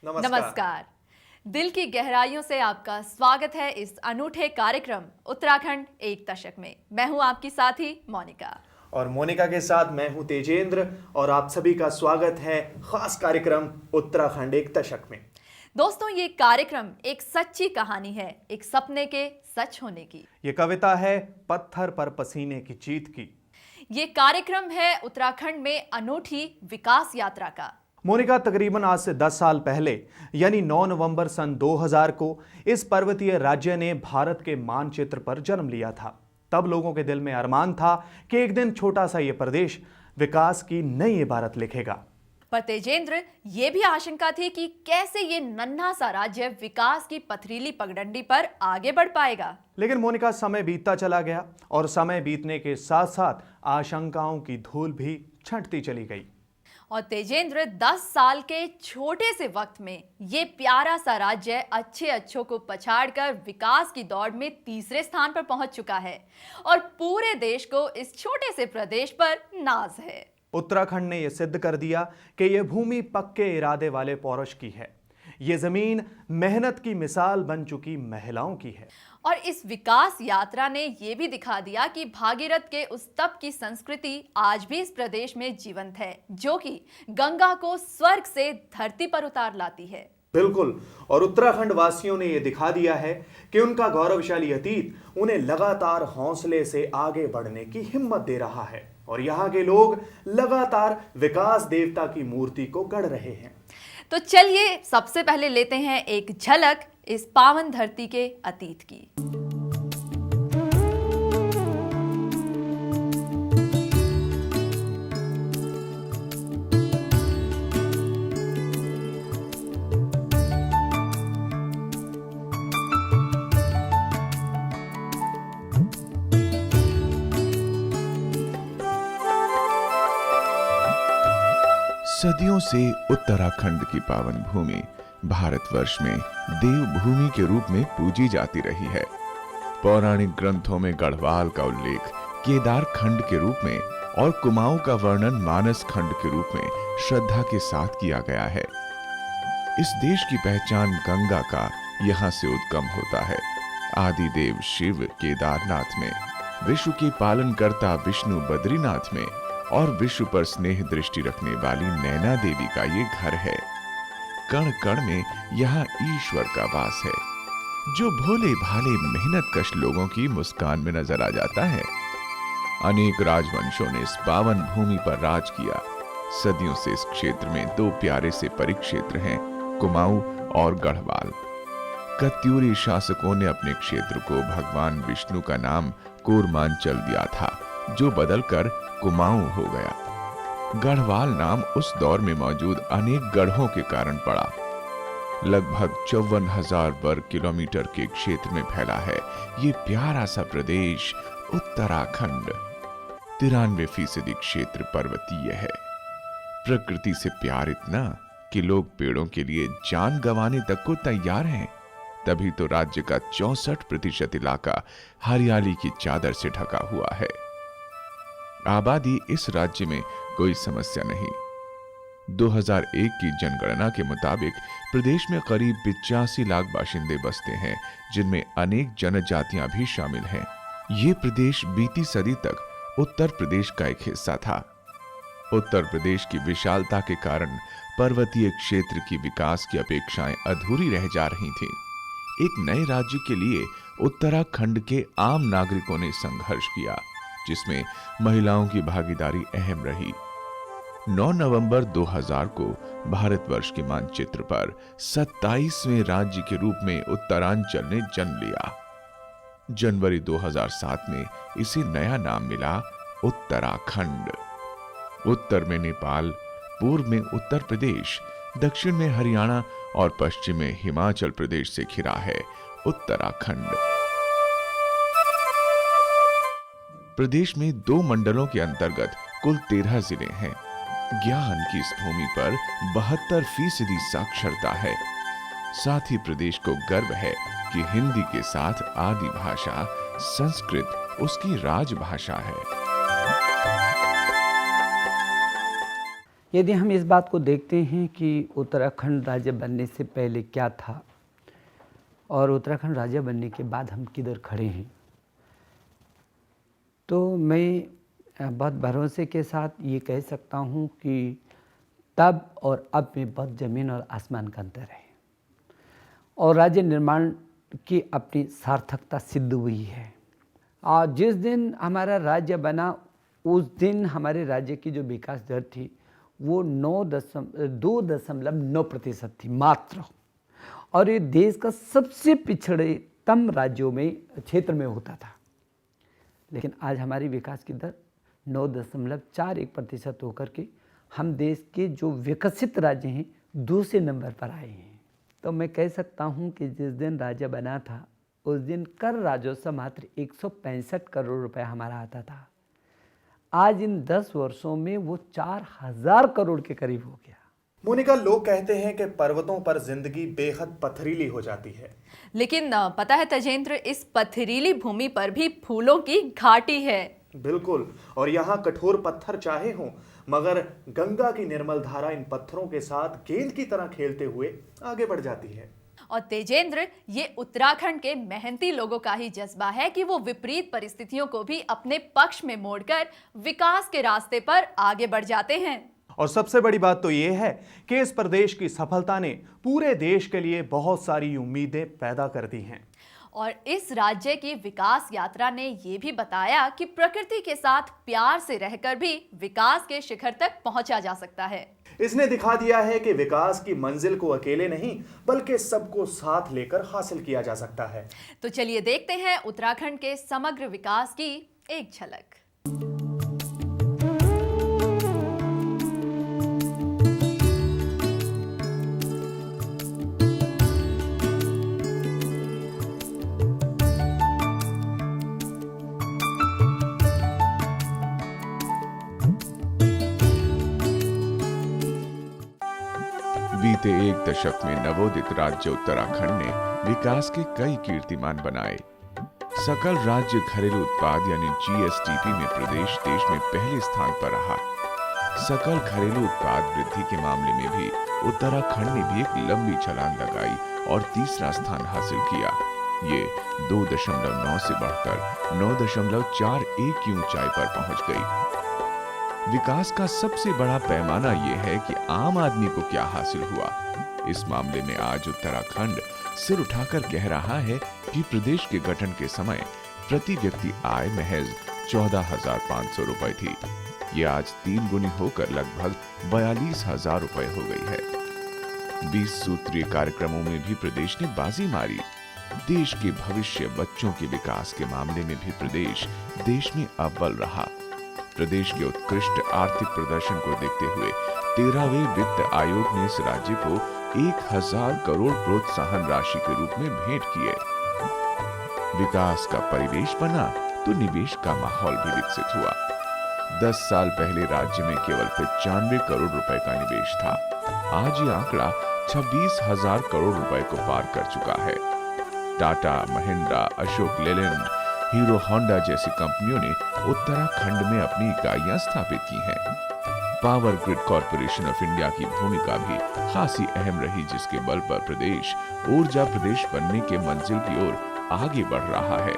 नमस्कार। दिल की गहराइयों से आपका स्वागत है इस अनूठे कार्यक्रम उत्तराखंड एक दशक में। मैं हूं आपकी साथी मोनिका। और मोनिका के साथ मैं हूं तेजेंद्र और आप सभी का स्वागत है खास कार्यक्रम उत्तराखंड एक दशक में। दोस्तों, ये कार्यक्रम एक सच्ची कहानी है, एक सपने के सच होने की। ये कविता है पत्थर पर पसीने की जीत की। ये कार्यक्रम है उत्तराखंड में अनूठी विकास यात्रा का। मोनिका, तकरीबन आज से 10 साल पहले यानी 9 नवंबर सन 2000 को इस पर्वतीय राज्य ने भारत के मानचित्र पर जन्म लिया था। तब लोगों के दिल में अरमान था कि एक दिन छोटा सा ये प्रदेश विकास की नई इबारत लिखेगा। पर तेजेंद्र, ये भी आशंका थी कि कैसे ये नन्हा सा राज्य विकास की पथरीली पगडंडी पर आगे बढ़ पाएगा। लेकिन मोनिका, समय बीतता चला गया और समय बीतने के साथ साथ आशंकाओं की धूल भी छंटती चली गई। और तेजेंद्र, 10 साल के छोटे से वक्त में ये प्यारा सा राज्य अच्छों को पछाड़कर विकास की दौड़ में तीसरे स्थान पर पहुंच चुका है और पूरे देश को इस छोटे से प्रदेश पर नाज है। उत्तराखंड ने यह सिद्ध कर दिया कि यह भूमि पक्के इरादे वाले पौरुष की है। ये जमीन मेहनत की मिसाल बन चुकी महिलाओं की है। और इस विकास यात्रा ने यह भी दिखा दिया कि भागीरथ के उस तप की संस्कृति आज भी इस प्रदेश में जीवंत है, जो कि गंगा को स्वर्ग से धरती पर उतार लाती है। बिल्कुल। और उत्तराखंड वासियों ने यह दिखा दिया है कि उनका गौरवशाली अतीत उन्हें लगातार हौसले से आगे बढ़ने की हिम्मत दे रहा है और यहाँ के लोग लगातार विकास देवता की मूर्ति को गढ़ रहे हैं। तो चलिए सबसे पहले लेते हैं एक झलक इस पावन धरती के अतीत की। सदियों से उत्तराखंड की पावन भूमि भारतवर्ष में देवभूमि के रूप में पूजी जाती रही है। पौराणिक ग्रंथों में गढ़वाल का उल्लेख केदार खंड के रूप में और कुमाऊं का वर्णन मानस खंड के रूप में श्रद्धा के साथ किया गया है। इस देश की पहचान गंगा का यहाँ से उद्गम होता है। आदिदेव शिव केदारनाथ में, विश्व के पालनकर्ता विष्णु बद्रीनाथ में और विश्व पर स्नेह दृष्टि रखने वाली नैना देवी का ये घर है। कण कण में यहाँ ईश्वर का वास है, जो भोले भाले मेहनत कश लोगों की मुस्कान में नजर आ जाता है। अनेक राजवंशों ने इस पावन भूमि पर राज किया। सदियों से इस क्षेत्र में दो प्यारे से परिक्षेत्र हैं, कुमाऊं और गढ़वाल। कत्यूरी शासकों ने अपने क्षेत्र को भगवान विष्णु का नाम कूरमांचल दिया था, जो बदलकर कुमाऊं हो गया। गढ़वाल नाम उस दौर में मौजूद अनेक गढ़ों के कारण पड़ा। लगभग 54,000 वर्ग किलोमीटर के क्षेत्र में फैला है ये प्यारा सा प्रदेश उत्तराखंड। 93% क्षेत्र पर्वतीय है। प्रकृति से प्यार इतना कि लोग पेड़ों के लिए जान गंवाने तक को तैयार हैं। तभी तो राज्य का 64% इलाका हरियाली की चादर से ढका हुआ है। आबादी इस राज्य में कोई समस्या नहीं। 2001 की जनगणना के मुताबिक प्रदेश में करीब 85 लाख बाशिंदे बसते हैं, जिनमें अनेक जनजातियां भी शामिल हैं। ये प्रदेश बीती सदी तक उत्तर प्रदेश का एक हिस्सा था। उत्तर प्रदेश की विशालता के कारण पर्वतीय क्षेत्र की विकास की अपेक्षाएं अधूरी रह जा रही थीं। एक नए राज्य के लिए उत्तराखंड के आम नागरिकों ने संघर्ष किया, जिसमें महिलाओं की भागीदारी अहम रही। 9 नवंबर 2000 को भारतवर्ष के मानचित्र पर 27वें राज्य के रूप में उत्तरांचल ने जन्म लिया। जनवरी 2007 में इसे नया नाम मिला उत्तराखंड। उत्तर में नेपाल, पूर्व में उत्तर प्रदेश, दक्षिण में हरियाणा और पश्चिम में हिमाचल प्रदेश से घिरा है उत्तराखंड। प्रदेश में 2 मंडलों के अंतर्गत कुल 13 जिले हैं। ज्ञान की इस भूमि पर 72% साक्षरता है। साथ ही प्रदेश को गर्व है कि हिंदी के साथ आदि भाषा संस्कृत उसकी राजभाषा है। यदि हम इस बात को देखते हैं कि उत्तराखंड राज्य बनने से पहले क्या था और उत्तराखंड राज्य बनने के बाद हम किधर खड़े हैं, तो मैं बहुत भरोसे के साथ ये कह सकता हूँ कि तब और अब में बहुत ज़मीन और आसमान का अंतर है और राज्य निर्माण की अपनी सार्थकता सिद्ध हुई है। और जिस दिन हमारा राज्य बना उस दिन हमारे राज्य की जो विकास दर थी वो 2.9% थी मात्र, और ये देश का सबसे पिछड़ेतम राज्यों में क्षेत्र में होता था। लेकिन आज हमारी विकास की दर 9.41% होकर के हम देश के जो विकसित राज्य हैं दूसरे नंबर पर आए हैं। तो मैं कह सकता हूं कि जिस दिन राज्य बना था उस दिन कर राजस्व मात्र 165 करोड़ रुपए हमारा आता था। आज इन 10 वर्षों में वो 4000 करोड़ के करीब हो गया। मोनिका, लोग कहते हैं कि पर्वतों पर जिंदगी बेहद पथरीली हो जाती है, लेकिन पता है तजेंद्र, इस पथरीली भूमि पर भी फूलों की घाटी है। बिल्कुल, और यहाँ कठोर पत्थर चाहे हों मगर गंगा की निर्मल धारा इन पत्थरों के साथ गेंद की तरह खेलते हुए आगे बढ़ जाती है। और तेजेंद्र, ये उत्तराखंड के मेहनती लोगों का ही जज्बा है कि वो विपरीत परिस्थितियों को भी अपने पक्ष में मोड़कर विकास के रास्ते पर आगे बढ़ जाते हैं। और सबसे बड़ी बात तो ये है कि इस प्रदेश की सफलता ने पूरे देश के लिए बहुत सारी उम्मीदें पैदा कर दी हैं। और इस राज्य की विकास यात्रा ने ये भी बताया कि प्रकृति के साथ प्यार से रहकर भी विकास के शिखर तक पहुंचा जा सकता है। इसने दिखा दिया है कि विकास की मंजिल को अकेले नहीं बल्कि सबको साथ लेकर हासिल किया जा सकता है। तो चलिए देखते हैं उत्तराखंड के समग्र विकास की एक झलक। बीते एक दशक में नवोदित राज्य उत्तराखंड ने विकास के कई कीर्तिमान बनाए। सकल राज्य घरेलू उत्पाद यानी जीएसडीपी में प्रदेश देश में पहले स्थान पर रहा। सकल घरेलू उत्पाद वृद्धि के मामले में भी उत्तराखंड ने भी एक लंबी छलांग लगाई और तीसरा स्थान हासिल किया। ये 2.9 से बढ़कर 9.41 की ऊंचाई पर पहुंच गई। विकास का सबसे बड़ा पैमाना यह है कि आम आदमी को क्या हासिल हुआ। इस मामले में आज उत्तराखंड सिर उठाकर कह रहा है कि प्रदेश के गठन के समय प्रति व्यक्ति आय महज 14,500 रुपए थी। ये आज 3 गुनी होकर लगभग 42,000 रुपए हो गई है। 20 सूत्रीय कार्यक्रमों में भी प्रदेश ने बाजी मारी। देश के भविष्य बच्चों के विकास के मामले में भी प्रदेश देश में अव्वल रहा। प्रदेश के उत्कृष्ट आर्थिक प्रदर्शन को देखते हुए 13वें वित्त आयोग ने इस राज्य को 1,000 करोड़ प्रोत्साहन राशि के रूप में भेंट किए। विकास का परिवेश बना तो निवेश का माहौल भी विकसित हुआ। 10 साल पहले राज्य में केवल 95 करोड़ रुपए का निवेश था। आज ये आंकड़ा 26,000 करोड़ रुपए को पार कर चुका है। टाटा, महिंद्रा, अशोक लेलैंड, हीरो होंडा जैसी कंपनियों ने उत्तराखंड में अपनी इकाइयां स्थापित की हैं। Power grid corporation of India की भूमिका भी खासी अहम रही, जिसके बल पर प्रदेश ऊर्जा प्रदेश बनने के मंजिल की ओर आगे बढ़ रहा है।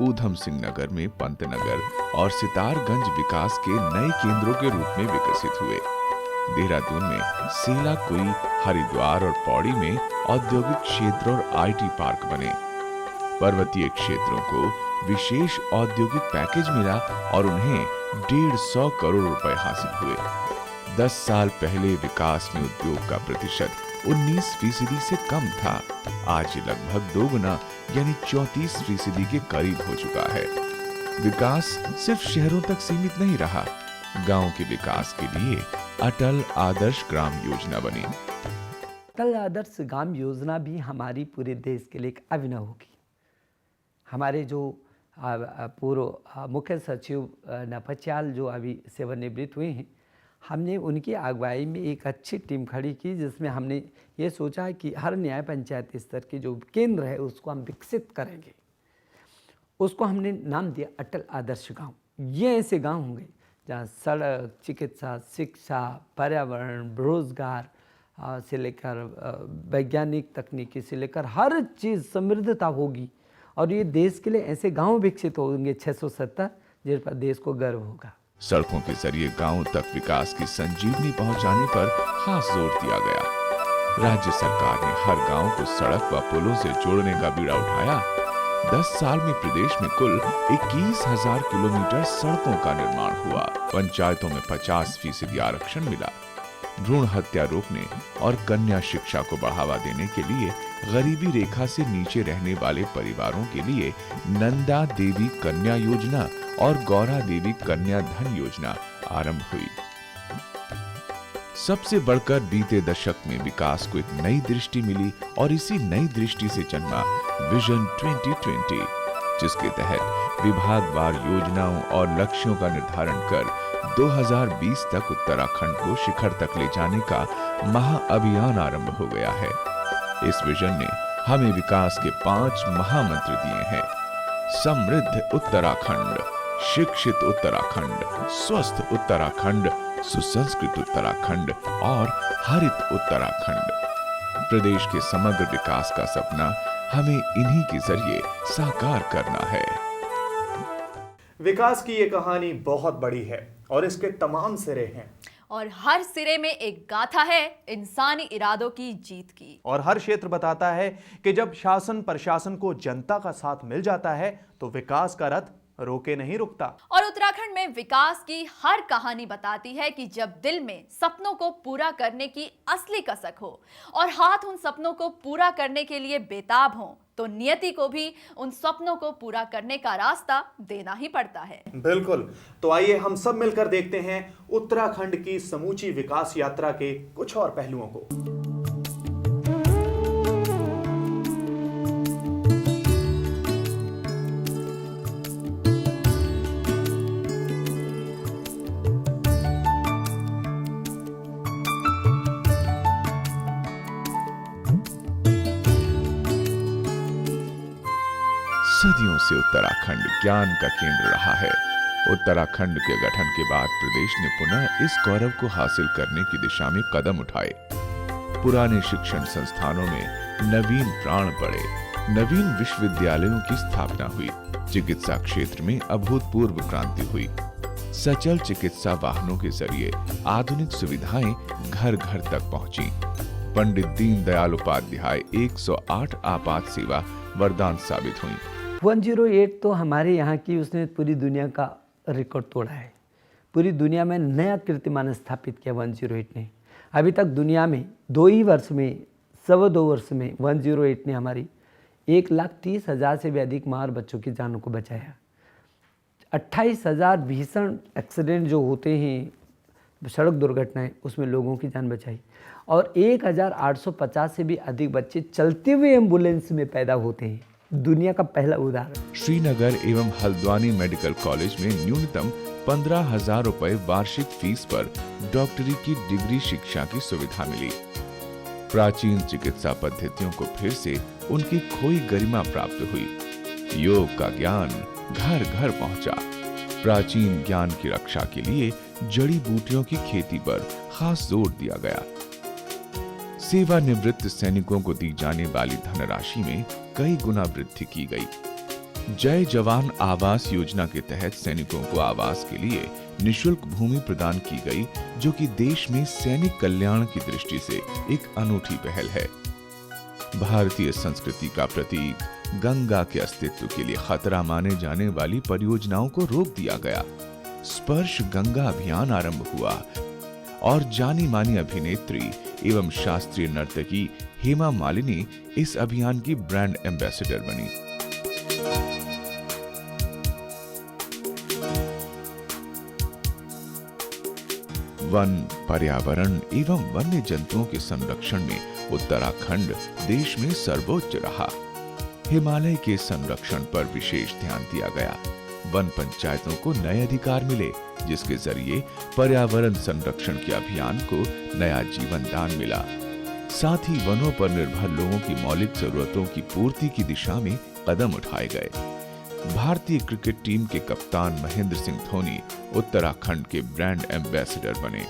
ऊधम सिंह नगर में पंतनगर और सितारगंज विकास के नए केंद्रों के रूप में विकसित हुए। देहरादून में सेलाकुई, हरिद्वार और पौड़ी में औद्योगिक क्षेत्र और आईटी पार्क बने। पर्वतीय क्षेत्रों को विशेष औद्योगिक पैकेज मिला और उन्हें 150 करोड़ रुपए हासिल हुए। 10 साल पहले विकास में उद्योग का प्रतिशत 19% से कम था। आज ये लगभग 2 गुना यानी 34% के करीब हो चुका है। विकास सिर्फ शहरों तक सीमित नहीं रहा। गांव के विकास के लिए अटल आदर्श ग्राम योजना बनी। अटल आदर्श ग्राम योजना भी हमारी पूरे देश के लिए एक अभिनव होगी। हमारे जो पूर्व मुख्य सचिव नपच्याल जो अभी सेवानिवृत्त हुए हैं, हमने उनकी अगुवाई में एक अच्छी टीम खड़ी की, जिसमें हमने ये सोचा कि हर न्याय पंचायत स्तर के जो केंद्र है उसको हम विकसित करेंगे। उसको हमने नाम दिया अटल आदर्श गांव। ये ऐसे गांव होंगे जहाँ सड़क, चिकित्सा, शिक्षा, पर्यावरण, रोजगार से लेकर वैज्ञानिक तकनीकी से लेकर हर चीज़ समृद्धता होगी। और ये देश के लिए ऐसे गांव विकसित होंगे 670 जिन पर देश को गर्व होगा। सड़कों के जरिए गांवों तक विकास की संजीवनी पहुंचाने पर खास जोर दिया गया। राज्य सरकार ने हर गांव को सड़क व पुलों से जोड़ने का बीड़ा उठाया। 10 साल में प्रदेश में कुल 21,000 किलोमीटर सड़कों का निर्माण हुआ। पंचायतों में 50% आरक्षण मिला। भ्रूण हत्या रोकने और कन्या शिक्षा को बढ़ावा देने के लिए गरीबी रेखा से नीचे रहने वाले परिवारों के लिए नंदा देवी कन्या योजना और गौरा देवी कन्या धन योजना आरंभ हुई। सबसे बढ़कर बीते दशक में विकास को एक नई दृष्टि मिली और इसी नई दृष्टि से जन्मा विजन 2020, जिसके तहत विभागवार योजनाओं और लक्ष्यों का निर्धारण कर 2020 तक उत्तराखंड को शिखर तक ले जाने का महाअभियान आरंभ हो गया है। इस विजन ने हमें विकास के 5 महामंत्र दिए हैं: समृद्ध उत्तराखंड, शिक्षित उत्तराखंड, स्वस्थ उत्तराखंड, सुसंस्कृत उत्तराखंड और हरित उत्तराखंड। प्रदेश के समग्र विकास का सपना हमें इन्हीं के जरिए साकार करना है। विकास की ये कहानी बहुत बड़ी है और इसके तमाम सिरे हैं, और हर सिरे में एक गाथा है इंसानी इरादों की जीत की। और हर क्षेत्र बताता है कि जब शासन प्रशासन को जनता का साथ मिल जाता है तो विकास का रथ रोके नहीं रुकता। और उत्तराखंड में विकास की हर कहानी बताती है कि जब दिल में सपनों को पूरा करने की असली कसक हो और हाथ उन सपनों को पूरा करने के लिए बेताब हो, तो नियति को भी उन सपनों को पूरा करने का रास्ता देना ही पड़ता है। बिल्कुल। तो आइए हम सब मिलकर देखते हैं उत्तराखंड की समूची विकास यात्रा के कुछ और पहलुओं को। सदियों से उत्तराखंड ज्ञान का केंद्र रहा है। उत्तराखंड के गठन के बाद प्रदेश ने पुनः इस गौरव को हासिल करने की दिशा में कदम उठाए। पुराने शिक्षण संस्थानों में नवीन प्राण पड़े, नवीन विश्वविद्यालयों की स्थापना हुई, चिकित्सा क्षेत्र में अभूतपूर्व क्रांति हुई। सचल चिकित्सा वाहनों के जरिए आधुनिक सुविधाएं घर घर तक पहुंची। पंडित दीनदयाल उपाध्याय 108 आपात सेवा वरदान साबित हुई। 108 तो हमारे यहाँ की उसने पूरी दुनिया का रिकॉर्ड तोड़ा है। पूरी दुनिया में नया कीर्तिमान स्थापित किया 108 ने। अभी तक दुनिया में 2 ही वर्ष में, 2.25 वर्ष में 108 ने हमारी 1,30,000 से भी अधिक माँ और बच्चों की जानों को बचाया। 28,000 भीषण एक्सीडेंट जो होते हैं, सड़क दुर्घटनाएं, उसमें लोगों की जान बचाई। और 1,850 से भी अधिक बच्चे चलते हुए एम्बुलेंस में पैदा होते हैं। दुनिया का पहला उदाहरण। श्रीनगर एवं हल्द्वानी मेडिकल कॉलेज में न्यूनतम 15,000 रुपए वार्षिक फीस पर डॉक्टरी की डिग्री शिक्षा की सुविधा मिली। प्राचीन चिकित्सा पद्धतियों को फिर से उनकी खोई गरिमा प्राप्त हुई। योग का ज्ञान घर घर पहुंचा। प्राचीन ज्ञान की रक्षा के लिए जड़ी बूटियों की खेती पर खास जोर दिया गया। सेवानिवृत्त सैनिकों को दी जाने वाली धनराशि में कई गुना वृद्धि की गई। जय जवान आवास योजना के तहत सैनिकों को आवास के लिए निशुल्क भूमि प्रदान की गई, जो कि देश में सैनिक कल्याण की दृष्टि से एक अनूठी पहल है। भारतीय संस्कृति का प्रतीक गंगा के अस्तित्व के लिए खतरा माने जाने वाली परियोजनाओं को रोक दिया गया। स्पर्श गंगा अभियान आरंभ हुआ और जानी मानी अभिनेत्री एवं शास्त्रीय नर्तकी हेमा मालिनी इस अभियान की ब्रांड एम्बेसडर बनी। वन, पर्यावरण एवं वन्य जंतुओं के संरक्षण में उत्तराखंड देश में सर्वोच्च रहा। हिमालय के संरक्षण पर विशेष ध्यान दिया गया। वन पंचायतों को नए अधिकार मिले, जिसके जरिए पर्यावरण संरक्षण के अभियान को नया जीवन दान मिला। साथ ही वनों पर निर्भर लोगों की मौलिक जरूरतों की पूर्ति की दिशा में कदम उठाए गए। भारतीय क्रिकेट टीम के कप्तान महेंद्र सिंह धोनी उत्तराखंड के ब्रांड एम्बेसडर बने।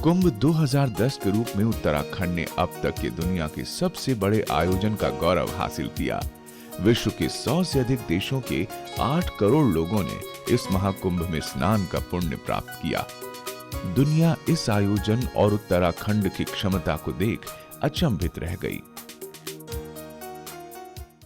कुंभ 2010 के रूप में उत्तराखंड ने अब तक के दुनिया के सबसे बड़े आयोजन का गौरव हासिल किया। विश्व के 100 से अधिक देशों के 8 करोड़ लोगों ने इस महाकुंभ में स्नान का पुण्य प्राप्त किया। दुनिया इस आयोजन और उत्तराखंड की क्षमता को देख अचंभित रह गई।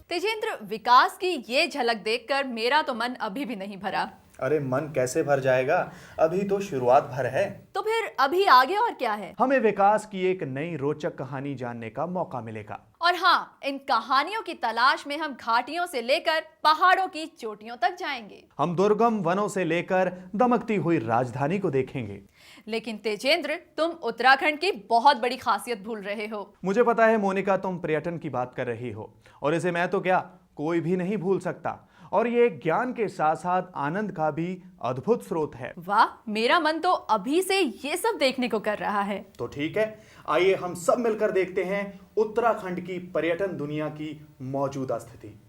तेजेंद्र, विकास की ये झलक देखकर मेरा तो मन अभी भी नहीं भरा। अरे मन कैसे भर जाएगा, अभी तो शुरुआत भर है। तो फिर अभी आगे और क्या है? हमें विकास की एक नई रोचक कहानी जानने का मौका मिलेगा। और हाँ, इन कहानियों की तलाश में हम घाटियों से लेकर पहाड़ों की चोटियों तक जाएंगे। हम दुर्गम वनों से लेकर दमकती हुई राजधानी को देखेंगे। लेकिन तेजेंद्र, तुम उत्तराखंड की बहुत बड़ी खासियत भूल रहे हो। मुझे पता है मोनिका, तुम पर्यटन की बात कर रही हो और इसे मैं तो क्या, कोई भी नहीं भूल सकता। और ये ज्ञान के साथ साथ आनंद का भी अद्भुत स्रोत है। वाह, मेरा मन तो अभी से ये सब देखने को कर रहा है। तो ठीक है, आइए हम सब मिलकर देखते हैं उत्तराखंड की पर्यटन दुनिया की मौजूदा स्थिति।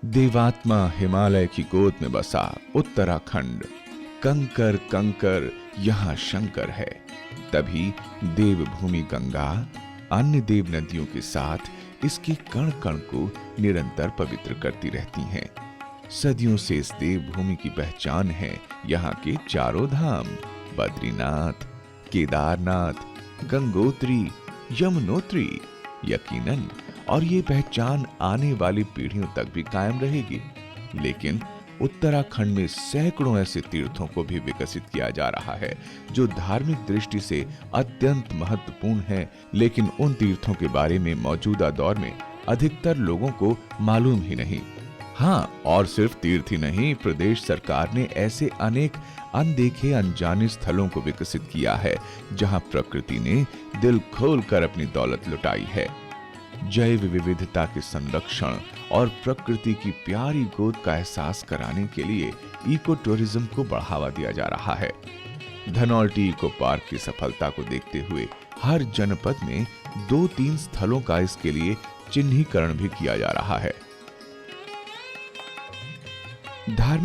देवात्मा हिमालय की गोद में बसा उत्तराखंड, कंकर कंकर यहाँ शंकर है। तभी देवभूमि गंगा अन्य देव नदियों के साथ इसके कण कण को निरंतर पवित्र करती रहती हैं। सदियों से इस देवभूमि की पहचान है यहाँ के चारों धाम, बद्रीनाथ, केदारनाथ, गंगोत्री, यमुनोत्री। यकीनन और ये पहचान आने वाली पीढ़ियों तक भी कायम रहेगी। लेकिन उत्तराखंड में सैकड़ों ऐसे तीर्थों को भी विकसित किया जा रहा है जो धार्मिक दृष्टि से अत्यंत महत्वपूर्ण हैं, लेकिन उन तीर्थों के बारे में मौजूदा दौर में अधिकतर लोगों को मालूम ही नहीं। हाँ, और सिर्फ तीर्थ ही नहीं, प्रदेश सरकार ने ऐसे अनेक अनदेखे अनजाने स्थलों को विकसित किया है जहां प्रकृति ने दिल खोलकर अपनी दौलत लुटाई है। जैव विविधता के संरक्षण और प्रकृति की प्यारी गोद का एहसास कराने के लिए इको टूरिज्म को बढ़ावा दिया जा रहा है। धनौल्टी इको पार्क की सफलता को देखते हुए हर जनपद में 2-3 स्थलों का इसके लिए चिन्हीकरण भी किया जा रहा है। धार्मिक